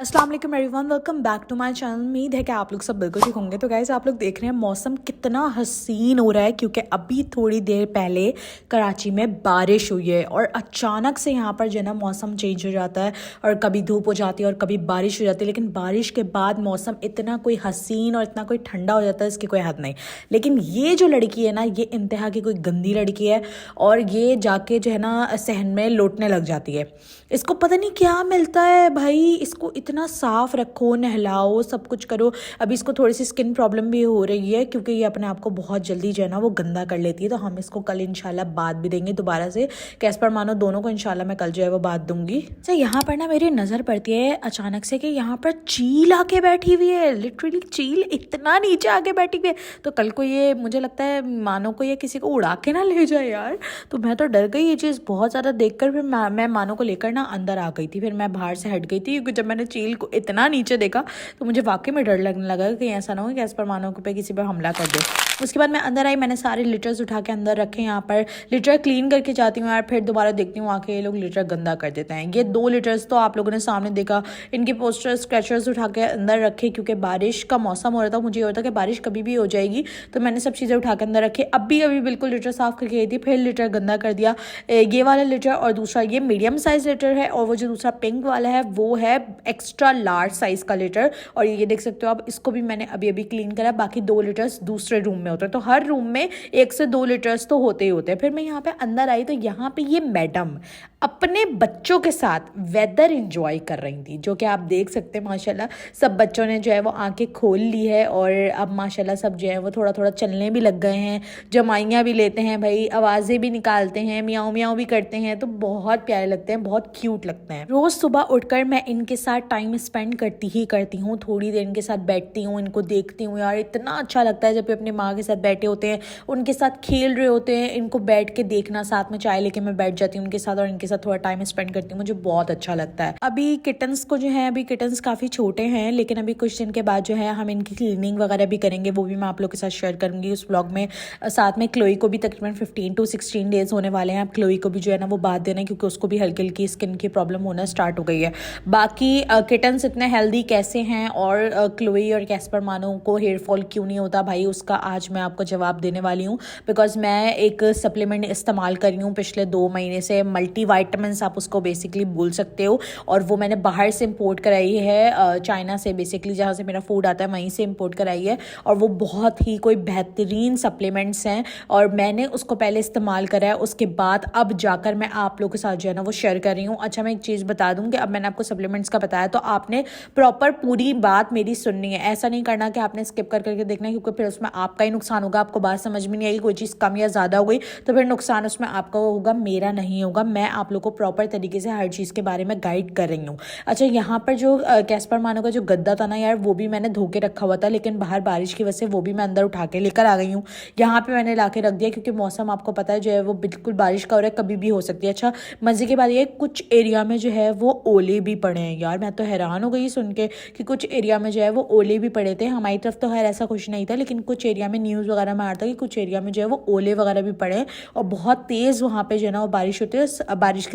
अस्सलाम वालेकुम everyone, welcome back to my channel. उम्मीद है कि आप लोग सब बिल्कुल ठीक होंगे। तो गाइस, आप लोग देख रहे हैं मौसम कितना हसीन हो रहा है, क्योंकि अभी थोड़ी देर पहले कराची में बारिश हुई है और अचानक से यहाँ पर जो है ना मौसम चेंज हो जाता है और कभी धूप हो जाती है और कभी बारिश हो जाती है। लेकिन बारिश के बाद मौसम इतना कोई हसीन और इतना कोई ठंडा हो जाता है, इसकी कोई हद नहीं। लेकिन ये जो लड़की है ना, ये इंतहा की कोई गंदी लड़की है और ये जाके जो है ना सहन में लोटने लग जाती है। इसको पता नहीं क्या मिलता है भाई, इसको इतना साफ रखो, नहलाओ, सब कुछ करो। अभी इसको थोड़ी सी स्किन प्रॉब्लम भी हो रही है, क्योंकि ये अपने आप को बहुत जल्दी जो है ना वो गंदा कर लेती है। तो हम इसको कल इंशाल्लाह बात भी देंगे दोबारा से। कैस्पर मानो दोनों को इंशाल्लाह मैं कल जो है वो बात दूंगी। अच्छा, यहाँ पर ना मेरी नज़र पड़ती है अचानक से कि यहाँ पर चील आके बैठी हुई है। लिटरली चील इतना नीचे आके बैठी हुई है। तो कल को ये मुझे लगता है मानो को ये किसी को उड़ा के ना ले जाए यार। तो मैं तो डर गई ये चीज़ बहुत ज़्यादा देखकर। फिर मैं मानो को लेकर ना अंदर आ गई थी। फिर मैं बाहर से हट गई थी, क्योंकि जब मैंने चील को इतना नीचे देखा तो मुझे वाकई में डर लगने लगा कि ऐसा ना हो कि कैस्पर मानो पे किसी पर हमला कर दे। उसके बाद मैं अंदर आई, मैंने सारे लिटर्स उठा के अंदर रखे। यहाँ पर लिटर क्लीन करके जाती हूँ यार, फिर दोबारा देखती हूँ आके ये लोग लिटर गंदा कर देते हैं। ये 2 लिटर्स तो आप लोगों ने सामने देखा, इनके पोस्टर स्क्रैचर्स उठा के अंदर रखे, क्योंकि बारिश का मौसम हो रहा था। मुझे ये होता कि बारिश कभी भी हो जाएगी, तो मैंने सब चीज़ें उठा के अंदर रखी। अभी बिल्कुल लिटर साफ करके गई थी, फिर लिटर गंदा कर दिया। ये वाला लिटर और दूसरा ये मीडियम साइज लिटर है, और वो जो दूसरा पिंक वाला है वो है एक्स्ट्रा लार्ज साइज का लिटर। और ये देख सकते हो आप, इसको भी मैंने अभी क्लीन करा। बाकी 2 लिटर्स दूसरे रूम में होते हैं, तो हर रूम में 1 से 2 लिटर्स तो होते ही होते हैं। फिर मैं यहाँ पे अंदर आई तो यहाँ पे ये मैडम अपने बच्चों के साथ वेदर एंजॉय कर रही थी, जो कि आप देख सकते हैं। माशाल्लाह सब बच्चों ने जो है वो आंखें खोल ली है और अब माशाल्लाह सब जो है वो थोड़ा थोड़ा चलने भी लग गए हैं, जमाइयाँ भी लेते हैं भाई, आवाज़ें भी निकालते हैं, मियाँ मियाँ भी करते हैं। तो बहुत प्यारे लगते हैं, बहुत क्यूट लगते हैं। रोज़ सुबह उठकर मैं इनके साथ टाइम स्पेंड करती ही करती हूँ। थोड़ी देर इनके साथ बैठती हूँ, इनको देखती हूँ यार, इतना अच्छा लगता है जब भी अपनी माँ के साथ बैठे होते हैं, उनके साथ खेल रहे होते हैं, इनको बैठ के देखना। साथ में चाय लेके मैं बैठ जाती हूँ उनके साथ और इनके साथ थोड़ा टाइम स्पेंड करती हूँ, मुझे बहुत अच्छा लगता है। अभी किटन्स को जो है, अभी किटन्स काफ़ी छोटे हैं, लेकिन अभी कुछ दिन के बाद जो है हम इनकी क्लीनिंग वगैरह भी करेंगे, वो भी मैं आप लोग के साथ शेयर करूँगी उस ब्लॉग में। साथ में क्लोई को भी तकरीबन 15 to 16 डेज होने वाले हैं। अब क्लोई को भी जो है ना वो बात देना है, क्योंकि उसको भी हल्की हल्की स्किन की प्रॉब्लम होना स्टार्ट हो गई है। बाकी किटन्स इतने हेल्दी कैसे हैं और क्लोई और कैस्पर मानो को हेयर फॉल क्यों नहीं होता भाई, उसका आज मैं आपको जवाब देने वाली हूँ। बिकॉज मैं एक सप्लीमेंट इस्तेमाल कर रही हूँ पिछले 2 महीने से, मल्टी वाइटामिन्स आप उसको बेसिकली बोल सकते हो। और वो मैंने बाहर से इम्पोर्ट कराई है, चाइना से, बेसिकली जहाँ से मेरा फूड आता है वहीं से इम्पोर्ट कराई है। और वो बहुत ही कोई बेहतरीन सप्लीमेंट्स हैं और मैंने उसको पहले इस्तेमाल करा है, उसके बाद अब जाकर मैं आप लोगों के साथ जो है ना वो शेयर कर रही हूँ। अच्छा, मैं एक चीज़ बता दूँ कि अब मैंने आपको सप्लीमेंट्स का बताया तो आपने प्रॉपर पूरी बात मेरी सुननी है। ऐसा नहीं करना कि आपने स्किप करके देखना है, क्योंकि फिर उसमें आपका ही नुकसान होगा। आपको बात समझ में नहीं आएगी, कोई चीज़ कम या ज़्यादा हो गई तो फिर नुकसान उसमें आपका होगा, मेरा नहीं होगा। मैं आप लोग को प्रॉपर तरीके से हर चीज़ के बारे में गाइड कर रही हूँ। अच्छा, यहाँ पर जो कैस्पर मानो का जो गद्दा था ना यार, वो भी मैंने धो के रखा हुआ था, लेकिन बाहर बारिश की वजह से वो भी मैं अंदर उठा के लेकर आ गई हूँ। यहाँ पे मैंने ला के रख दिया, क्योंकि मौसम आपको पता है जो है वो बिल्कुल बारिश का हो रहा है, कभी भी हो सकती है। अच्छा, मज़े की बात ये, कुछ एरिया में जो है वो ओले भी पड़े हैं यार। मैं तो हैरान हो गई सुन के कि कुछ एरिया में जो है वो ओले भी पड़े थे। हमारी तरफ तो खैर ऐसा कुछ नहीं था, लेकिन कुछ एरिया में न्यूज़ वगैरह में आ रहा था कि कुछ एरिया में जो है वो ओले वगैरह भी पड़े हैं और बहुत तेज़ वहाँ पे जो है ना वो बारिश होती है। बारिश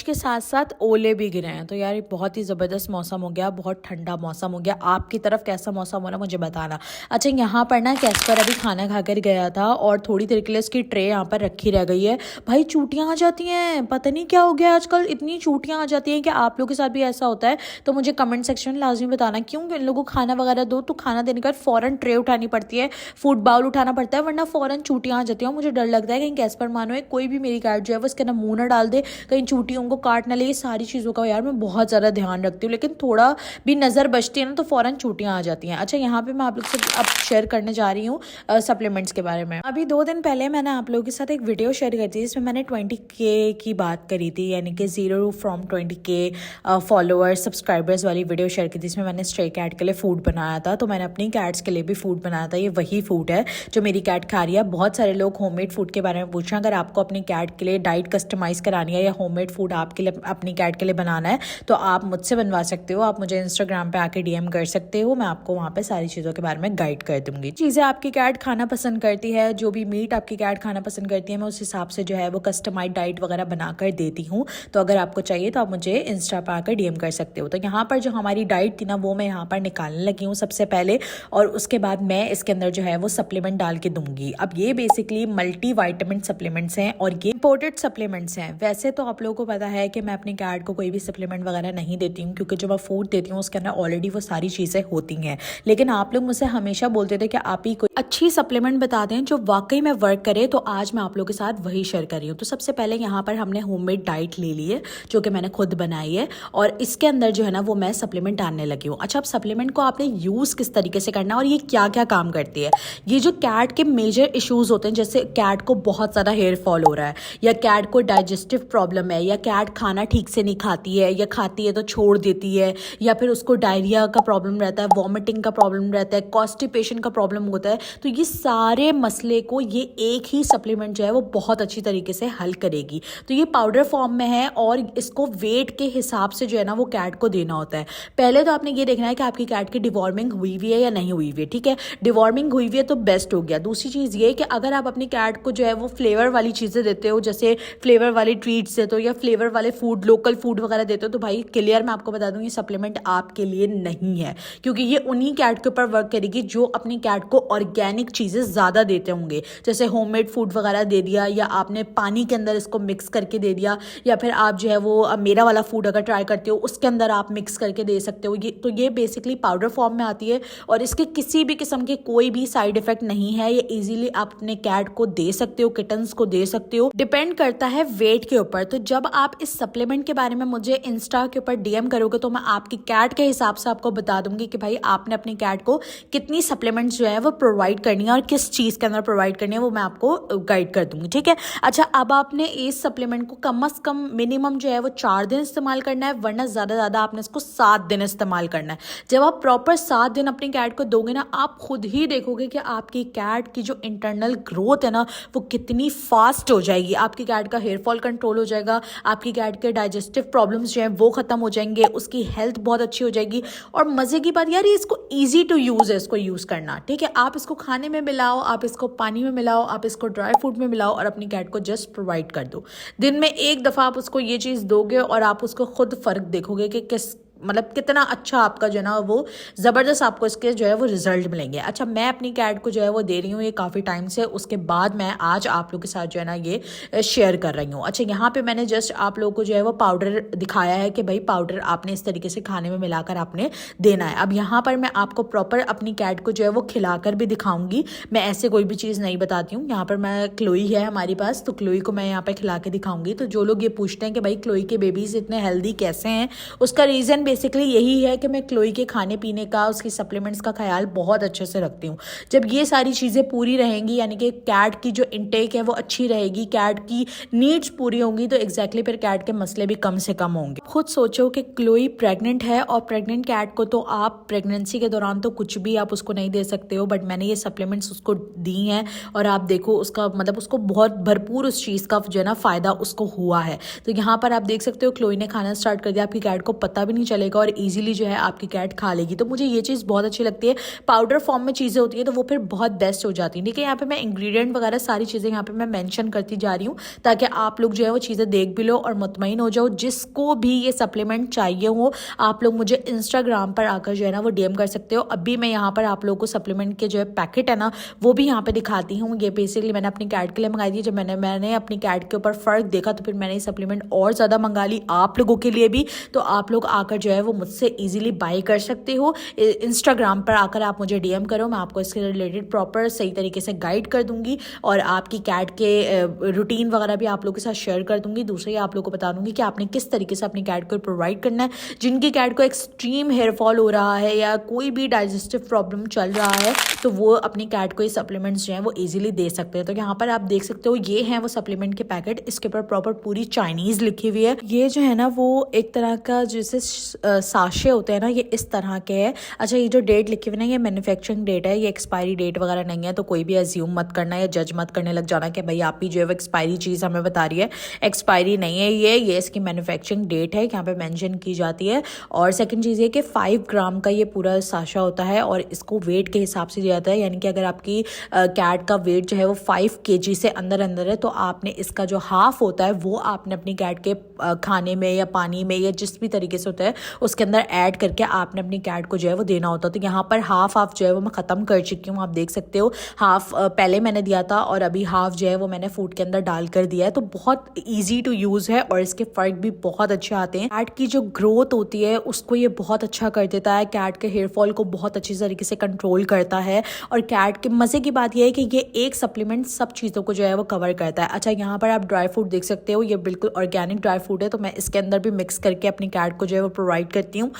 के साथ साथ ओले भी गिरे हैं। तो यार बहुत ही ज़बरदस्त मौसम हो गया, बहुत ठंडा मौसम हो गया। आपकी तरफ कैसा मौसम हो रहा मुझे बताना। अच्छा, यहाँ पर ना कैस्पर अभी खाना खाकर गया था और थोड़ी देर के लिए उसकी ट्रे यहाँ पर रखी रह गई है। भाई चूटियाँ आ जाती हैं, पता नहीं क्या हो गया आजकल, इतनी चूटियाँ आ जाती हैं कि आप लोग के साथ भी ऐसा होता है तो मुझे कमेंट सेक्शन में लाजमी बताना। क्यों इन लोगों को खाना वगैरह दो तो खाना देने के बाद फ़ौरन ट्रे उठानी पड़ती है, फूड बाउल उठाना पड़ता है, वरना फ़ौरन चूटियाँ आ जाती हैं। मुझे डर लगता है कहीं कैस्पर मानो है कोई भी मेरी कैट जो है वो इसके ना मुँह ना डाल दे, कहीं चूटियों को काट ना ले। ये सारी चीज़ों का यार मैं बहुत ज़्यादा ध्यान रखती हूँ, लेकिन थोड़ा भी नज़र बचती है ना तो फ़ौरन चूटियाँ आ जाती हैं। अच्छा, यहाँ पे मैं आप लोग से अब शेयर करने जा रही हूँ सप्लीमेंट्स के बारे में। अभी 2 दिन पहले मैंने आप लोगों के साथ एक वीडियो शेयर करी थी, जिसमें मैंने 20K की बात करी थी, यानी कि 0 from 20K फॉलोअर्स सब्सक्राइबर्स वाली वीडियो शेयर की थी, जिसमें मैंने स्ट्रे कैट के लिए फूड बनाया था। तो मैंने अपनी कैट्स के लिए भी फूड बनाया था। ये वही फूड है जो मेरी कैट खा रही है। बहुत सारे लोग होममेड फूड के बारे में पूछ रहे हैं। अगर आपको अपनी कैट के लिए डाइट कस्टमाइज़ करानी है या होममेड फूड आपके लिए अपनी कैट के लिए बनाना है तो आप मुझसे बनवा सकते हो। आप मुझे इंस्टाग्राम पे आके DM कर सकते हो, मैं आपको वहाँ पे सारी चीज़ों के बारे में गाइड कर दूँगी। चीज़ें आपकी कैट खाना पसंद करती है, जो भी मीट आपकी कैट खाना पसंद करती है, मैं उस हिसाब से जो है वो कस्टमाइज डाइट वगैरह बना कर देती हूँ। तो अगर आपको चाहिए तो आप मुझे इंस्टा पर आकर DM कर सकते हो। सकते हो। तो यहाँ पर जो हमारी डाइट थी ना वो मैं यहाँ पर निकालने लगी हूँ सबसे पहले, और उसके बाद मैं इसके अंदर जो है वो सप्लीमेंट डाल के दूंगी। अब ये बेसिकली मल्टी वाइटामिन सप्लीमेंट्स हैं और ये इंपोर्टेड सप्लीमेंट्स हैं। वैसे तो आप लोगों को पता है कि मैं अपनी कैट को कोई भी सप्लीमेंट वगैरह नहीं देती हूँ, क्योंकि जो मैं फूड देती हूँ उसके अंदर ऑलरेडी वो सारी चीज़ें होती हैं। लेकिन आप लोग मुझसे हमेशा बोलते थे कि आप ही कोई अच्छी सप्लीमेंट बता दें जो वाकई में वर्क करे, तो आज मैं आप लोगों के साथ वही शेयर कर रही हूँ। तो सबसे पहले यहाँ पर हमने होममेड डाइट ले ली है जो कि मैंने खुद बनाई है, और इसके अंदर जो है ना वो मैं सप्लीमेंट डालने लगी हूँ। अच्छा, अब सप्लीमेंट को आपने यूज़ किस तरीके से करना है और ये क्या क्या काम करती है। ये जो कैट के मेजर इश्यूज़ होते हैं, जैसे कैट को बहुत ज़्यादा हेयर फॉल हो रहा है, या कैट को डाइजेस्टिव प्रॉब्लम है, या कैट खाना ठीक से नहीं खाती है, या खाती है तो छोड़ देती है, या फिर उसको डायरिया का प्रॉब्लम रहता है, वॉमिटिंग का प्रॉब्लम रहता है, कॉन्स्टिपेशन का प्रॉब्लम होता है, तो ये सारे मसले को ये एक ही सप्लीमेंट जो है वो बहुत अच्छी तरीके से हल करेगी। तो ये पाउडर फॉर्म में है और इसको वेट के हिसाब से जो है ना वो कैट को देना होता है। पहले तो आपने ये देखना है कि आपकी कैट की डिवॉर्मिंग हुई हुई है या नहीं हुई हुई है। ठीक है, डिवॉर्मिंग हुई हुई है तो बेस्ट हो गया। दूसरी चीज़ ये कि अगर आप अपनी कैट को जो है वो फ्लेवर वाली चीज़ें देते हो, जैसे फ्लेवर वाली ट्रीट्स देते हो या फ्लेवर वाले फूड, लोकल फूड वगैरह देते हो, तो भाई क्लियर मैं आपको बता दूँ ये सप्लीमेंट आपके लिए नहीं है, क्योंकि ये उन्हीं कैट के ऊपर वर्क करेगी जो अपनी कैट को ऑर्गेनिक चीज़ें ज़्यादा देते होंगे, जैसे होममेड फूड वगैरह दे दिया, या आपने पानी के अंदर इसको मिक्स करके दे दिया, या फिर आप जो है वो मेरा वाला फूड अगर ट्राई करते हो उसके अंदर आप मिक्स करके दे सकते हो। ये बेसिकली पाउडर फॉर्म में आती है और इसके किसी भी किस्म के कोई भी साइड इफेक्ट नहीं है। ये इजीली आप अपने कैट को दे सकते हो, किटन्स को दे सकते हो, डिपेंड करता है वेट के ऊपर। तो जब आप इस सप्लीमेंट के बारे में मुझे इंस्टा के ऊपर डीएम करोगे तो मैं आपकी कैट के हिसाब से आपको बता दूंगी कि भाई आपने अपनी कैट को कितनी सप्लीमेंट्स जो है वो प्रोवाइड करनी है और किस चीज़ के अंदर प्रोवाइड करनी है, वो मैं आपको गाइड कर दूंगी। ठीक है। अच्छा, अब आपने इस सप्लीमेंट को कम से कम मिनिमम जो है वो 4 दिन इस्तेमाल करना है, वरना ज़्यादा आपने इसको 7 दिन इस्तेमाल करना है। जब आप प्रॉपर 7 दिन अपनी कैट को दोगे ना, आप खुद ही देखोगे कि आपकी कैट की जो इंटरनल ग्रोथ है ना वो कितनी फास्ट हो जाएगी। आपकी कैट का हेयर फॉल कंट्रोल हो जाएगा, आपकी कैट के डाइजेस्टिव प्रॉब्लम्स जो हैं वो खत्म हो जाएंगे, उसकी हेल्थ बहुत अच्छी हो जाएगी। और मज़े की बात यार, ये इसको ईजी टू यूज़ है इसको यूज़ करना। ठीक है, आप इसको खाने में मिलाओ, आप इसको पानी में मिलाओ, आप इसको ड्राई फ्रूट में मिलाओ और अपनी कैट को जस्ट प्रोवाइड कर दो। दिन में एक दफ़ा आप उसको ये चीज़ दोगे और आप उसको खुद फ़र्क देखोगे कि किस मतलब कितना अच्छा आपका जो है ना वो ज़बरदस्त आपको इसके जो है वो रिजल्ट मिलेंगे। अच्छा, मैं अपनी कैट को जो है वो दे रही हूँ ये काफ़ी टाइम से, उसके बाद मैं आज आप लोगों के साथ जो है ना ये शेयर कर रही हूँ। अच्छा, यहाँ पे मैंने जस्ट आप लोगों को जो है वो पाउडर दिखाया है कि भाई पाउडर आपने इस तरीके से खाने में मिलाकर आपने देना है। अब यहाँ पर मैं आपको प्रॉपर अपनी कैट को जो है वो खिलाकर भी दिखाऊंगी। मैं ऐसे कोई भी चीज़ नहीं बताती हूँ। यहाँ पर मैं क्लोई है हमारे पास, तो क्लोई को मैं यहाँ पर खिला के दिखाऊंगी। तो जो लोग ये पूछते हैं कि भाई क्लोई के बेबीज़ इतने हेल्दी कैसे हैं, उसका रीज़न बेसिकली यही है कि मैं क्लोई के खाने पीने का, उसकी सप्लीमेंट्स का ख्याल बहुत अच्छे से रखती हूँ। जब ये सारी चीज़ें पूरी रहेंगी, यानी कि कैट की जो इंटेक है वो अच्छी रहेगी, कैट की नीड्स पूरी होंगी, तो एग्जैक्टली फिर कैट के मसले भी कम से कम होंगे। खुद सोचो कि क्लोई प्रेग्नेंट है और प्रेग्नेंट कैट को तो आप प्रेगनेंसी के दौरान तो कुछ भी आप उसको नहीं दे सकते हो, बट मैंने ये सप्लीमेंट्स उसको दी हैं और आप देखो उसका मतलब उसको बहुत भरपूर उस चीज़ का जो है ना फ़ायदा उसको हुआ है। तो यहाँ पर आप देख सकते हो क्लोई ने खाना स्टार्ट कर दिया, आपकी कैट को पता भी नहीं चलेगा और इजीली जो है आपकी कैट खा लेगी। तो मुझे ये चीज़ बहुत अच्छी लगती है। पाउडर फॉर्म में चीज़ें होती है तो वो फिर बहुत बेस्ट हो जाती है। ठीक है, यहाँ पे मैं इंग्रेडिएंट वगैरह सारी चीज़ें यहाँ पे मैं मेंशन करती जा रही हूँ ताकि आप लोग जो है वो चीज़ें देख भी लो और मुतमईन हो जाओ। जिसको भी ये सप्लीमेंट चाहिए हो आप लोग मुझे इंस्टाग्राम पर आकर जो है ना वो डीएम कर सकते हो। अभी मैं यहाँ पर आप लोगों को सप्लीमेंट के जो है पैकेट है ना वो भी यहाँ पे दिखाती हूँ। ये बेसिकली मैंने अपनी कैट के लिए मंगाई थी। जब मैंने अपनी कैट के ऊपर फ़र्क देखा तो फिर मैंने ये सप्लीमेंट और ज़्यादा मंगा ली आप लोगों के लिए भी। तो आप लोग आकर जो है वो मुझसे ईजिली बाई कर सकते हो। इंस्टाग्राम पर आकर आप मुझे डीएम करो, मैं आपको इसके रिलेटेड प्रॉपर सही तरीके से गाइड कर दूंगी और आपकी कैट के रूटीन वगैरह भी आप लोगों के साथ शेयर कर दूंगी। दूसरा, आप लोगों को बता दूंगी कि आपने किस तरीके से अपनी कैट को प्रोवाइड करना है। जिनकी कैट को एक्सट्रीम हेयर फॉल हो रहा है या कोई भी डाइजेस्टिव प्रॉब्लम चल रहा है तो वो अपनी कैट को ये सप्लीमेंट्स जो हैं वो ईजिली दे सकते हैं। तो यहाँ पर आप देख सकते हो ये हैं वो सप्लीमेंट के पैकेट। इसके ऊपर प्रॉपर पूरी चाइनीज़ लिखी हुई है। ये जो है ना वो एक तरह का जैसे साशे होते हैं ना, ये इस तरह के है। अच्छा, ये जो डेट लिखी हुई है ना ये मैन्युफैक्चरिंग डेट है, ये एक्सपायरी डेट वगैरह नहीं है। तो कोई भी एज्यूम मत करना या जज मत करने लग जाना कि भाई आप ही जो है वो एक्सपायरी चीज़ हमें बता रही है। एक्सपायरी नहीं है ये इसकी मैन्युफैक्चरिंग डेट है, यहाँ पे मेंशन की जाती है। और सेकंड चीज़ ये कि 5 ग्राम का ये पूरा साशा होता है और इसको वेट के हिसाब से दिया जाता है। यानी कि अगर आपकी कैट का वेट जो है वो 5 kg से अंदर है तो आपने इसका जो हाफ होता है वो आपने अपनी कैट के खाने में या पानी में या जिस भी तरीके से होता है उसके अंदर ऐड करके आपने अपनी कैट को जो है वो देना होता है। तो यहाँ पर हाफ जो है वो मैं ख़त्म कर चुकी हूँ, आप देख सकते हो। हाफ पहले मैंने दिया था और अभी हाफ जो है वो मैंने फूड के अंदर डाल कर दिया है। तो बहुत ईजी टू यूज़ है और इसके फ़र्क भी बहुत अच्छे आते हैं। कैट की जो ग्रोथ होती है उसको ये बहुत अच्छा कर देता है, कैट के हेयर फॉल को बहुत अच्छी तरीके से कंट्रोल करता है। और कैट के मज़े की बात यह है कि ये एक सप्लीमेंट सब चीज़ों को जो है वो कवर करता है। अच्छा, यहाँ पर आप ड्राई फ्रूट देख सकते हो, ये बिल्कुल ऑर्गेनिक ड्राई फ्रूट है, तो मैं इसके अंदर भी मिक्स करके अपनी कैट को जो है वो प्रोवाइड करती हूँ।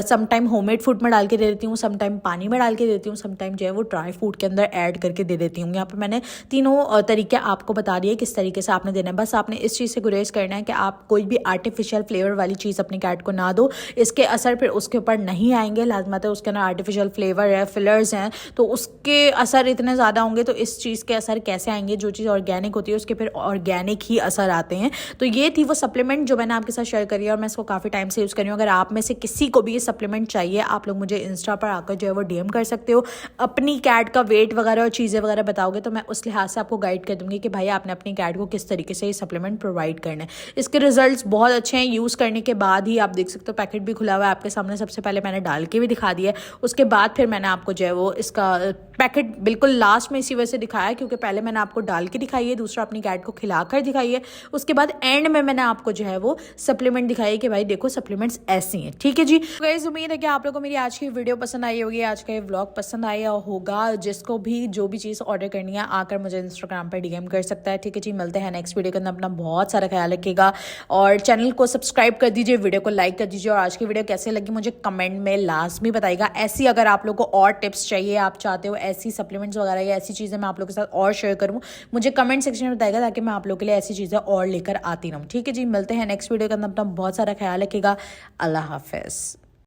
समटाइम होममेड फूड में डाल के दे देती हूँ, समटाइम पानी में डाल के देती हूँ, समटाइम जो है वो ड्राई फ्रूट के अंदर ऐड करके दे देती हूँ। यहाँ पर मैंने तीनों तरीके आपको बता दिए किस तरीके से आपने देना है। बस आपने इस चीज़ से गुरेज करना है कि आप कोई भी आर्टिफिशियल फ्लेवर वाली चीज़ अपनी कैट को ना दो, इसके असर फिर उसके ऊपर नहीं आएंगे। लाजमत है उसके अंदर आर्टिफिशियल फ्लेवर है, फिलर्स हैं, तो उसके असर इतने ज़्यादा होंगे, तो इस चीज़ के असर कैसे आएंगे। जो चीज़ ऑर्गेनिक होती है उसके फिर ऑर्गेनिक ही असर आते हैं। तो ये थी वो सप्लीमेंट जो मैंने आपके साथ शेयर करी है और मैं इसको काफ़ी टाइम से यूज़ कर रही हूँ। अगर आप में से किसी को भी ये सप्लीमेंट चाहिए, आप लोग मुझे इंस्टा पर आकर जो है वो DM कर सकते हो। अपनी कैट का वेट वगैरह और चीज़ें वगैरह बताओगे तो मैं उस लिहाज से आपको गाइड कर दूँगी कि भाई आपने अपनी कैट को किस तरीके से ये सप्लीमेंट प्रोवाइड करना है। इसके रिजल्ट्स बहुत अच्छे हैं। यूज़ करने के बाद ही आप देख सकते हो पैकेट भी खुला हुआ है आपके सामने, सबसे पहले मैंने डाल के भी दिखा दिया है, उसके बाद फिर मैंने आपको जो है वो इसका पैकेट बिल्कुल लास्ट में इसी वजह से दिखाया क्योंकि पहले मैंने आपको डाल के दिखाई है, दूसरा अपनी कैट को खिलाकर दिखाई है, उसके बाद एंड में मैंने आपको जो है वो सप्लीमेंट दिखाई है कि भाई देखो सप्लीमेंट्स ऐसी हैं। ठीक है जी गाइस, उम्मीद है कि आप लोगों को मेरी आज की वीडियो पसंद आई होगी, आज का ये व्लॉग पसंद आया होगा। जिसको भी जो भी चीज़ ऑर्डर करनी है आकर मुझे इंस्टाग्राम पर DM कर सकता है। ठीक है जी, मिलते हैं नेक्स्ट वीडियो के अंदर। अपना बहुत सारा ख्याल रखिएगा और चैनल को सब्सक्राइब कर दीजिए, वीडियो को लाइक कर दीजिए और आज की वीडियो कैसे लगी मुझे कमेंट में लाजमी बताइएगा। ऐसी अगर आप लोग को और टिप्स चाहिए, आप चाहते हो ऐसी सप्लीमेंट्स वगैरह या ऐसी चीज़ें मैं आप लोगों के साथ और शेयर करूँ, मुझे कमेंट सेक्शन में बताइएगा ताकि मैं आप लोगों के लिए ऐसी चीज़ें और लेकर आती रहूँ। ठीक है जी, मिलते हैं नेक्स्ट वीडियो के अंदर। अपना बहुत सारा ख्याल रखिएगा। अल्लाह हाफिज़।